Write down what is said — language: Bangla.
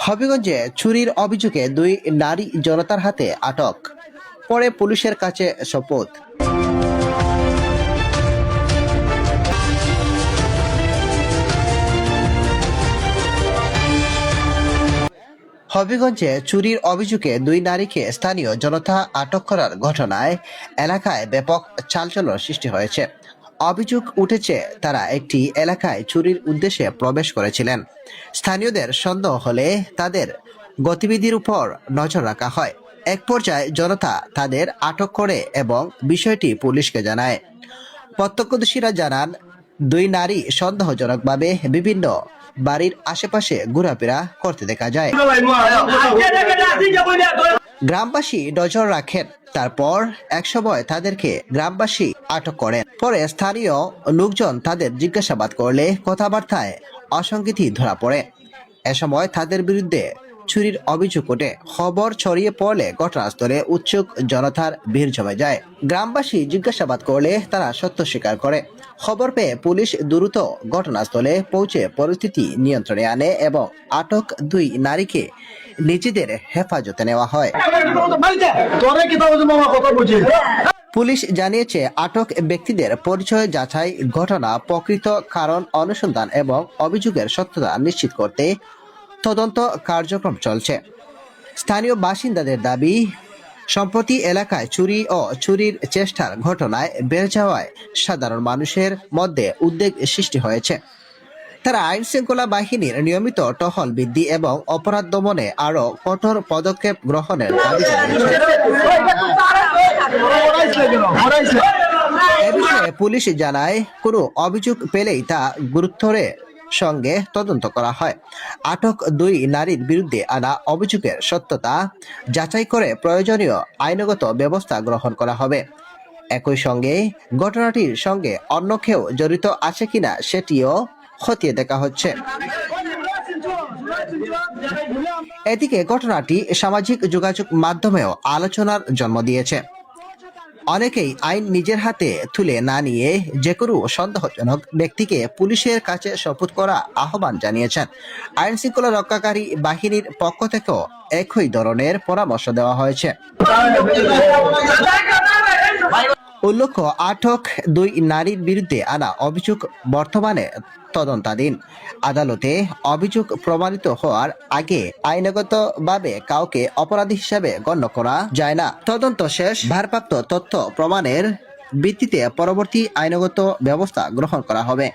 হবিগঞ্জে চুরির অভিযোগে 2 নারী জনতার হাতে আটক, পরে পুলিশের কাছে সোপর্দ। হবিগঞ্জে চুরির অভিযোগে 2 নারীকে স্থানীয় জনতা আটক করার ঘটনায় এলাকায় ব্যাপক চাঞ্চল্যের সৃষ্টি হয়েছে। অভিযোগ উঠেছে তারা একটি এলাকায় চুরির উদ্দেশ্যে প্রবেশ করেছিলেন। স্থানীয়দের সন্দেহ হলে তাদের গতিবিধির উপর নজর রাখা হয়। এক পর্যায়ে জনতা তাদের আটক করে এবং বিষয়টি পুলিশকে জানায়। প্রত্যক্ষদর্শীরা জানান, 2 নারী সন্দেহজনকভাবে বিভিন্ন বাড়ির আশেপাশে ঘোরাফেরা করতে দেখা যায়। গ্রামবাসী নজর রাখেন, তারপর একসময় তাদেরকে গ্রামবাসী আটক করেন। পরে স্থানীয় লোকজন তাদের জিজ্ঞাসাবাদ করলে কথাবার্তায় অসঙ্গতি ধরা পড়ে। এ সময় তাদের বিরুদ্ধে চুরির অভিযোগ ওঠে। খবর ছড়িয়ে পড়লে ঘটনাস্থলে উৎসুক জনতার ভিড় জমে যায়। গ্রামবাসী জিজ্ঞাসাবাদ করলে তারা সত্য স্বীকার করে। খবর পেয়ে পুলিশ দ্রুত ঘটনাস্থলে পৌঁছে পরিস্থিতি নিয়ন্ত্রণে আনে এবং আটক 2 নারীকে নিজেদের হেফাজতে নেওয়া হয়। পুলিশ জানিয়েছে, আটক ব্যক্তিদের পরিচয় যাচাই, ঘটনা প্রকৃত কারণ অনুসন্ধান এবং অভিযোগের সত্যতা নিশ্চিত করতে তদন্ত কার্যক্রম চলছে। স্থানীয় বাসিন্দাদের দাবি, সম্প্রতি এলাকায় চুরি ও চুরির চেষ্টার ঘটনায় বেড়ে যাওয়ায় সাধারণ মানুষের মধ্যে উদ্বেগ সৃষ্টি হয়েছে। তারা আইন শৃঙ্খলা বাহিনীর নিয়মিত টহল বৃদ্ধি এবং অপরাধ দমনে আরও কঠোর পদক্ষেপ গ্রহণের দাবি জানিয়েছে। এ বিষয়ে পুলিশ জানায়, কোনো অভিযোগ পেলেই তা গুরুত্বের সঙ্গে তদন্ত করা হয়। আটক 2 নারীর বিরুদ্ধে আনা অভিযোগের সত্যতা যাচাই করে প্রয়োজনীয় আইনগত ব্যবস্থা গ্রহণ করা হবে। একই সঙ্গে ঘটনাটির সঙ্গে অন্য কেউ জড়িত আছে কিনা সেটিও খতিয়ে দেখা হচ্ছে। এদিকে ঘটনাটি সামাজিক যোগাযোগ মাধ্যমেও আলোচনার জন্ম দিয়েছে। অনেকেই আইন নিজের হাতে তুলে না নিয়ে যে কোনো সন্দেহজনক ব্যক্তিকে পুলিশের কাছে সোপর্দ করা আহ্বান জানিয়েছেন। আইন শৃঙ্খলা রক্ষাকারী বাহিনীর পক্ষ থেকেও একই ধরনের পরামর্শ দেওয়া হয়েছে। উল্লেখ্য, আটক 2 নারীর বিরুদ্ধে আনা অভিযোগ বর্তমানে তদন্তাধীন। আদালতে অভিযোগ প্রমাণিত হওয়ার আগে আইনগতভাবে কাউকে অপরাধী হিসেবে গণ্য করা যায় না। তদন্ত শেষ, ভারপ্রাপ্ত তথ্য প্রমাণের ভিত্তিতে পরবর্তী আইনগত ব্যবস্থা গ্রহণ করা হবে।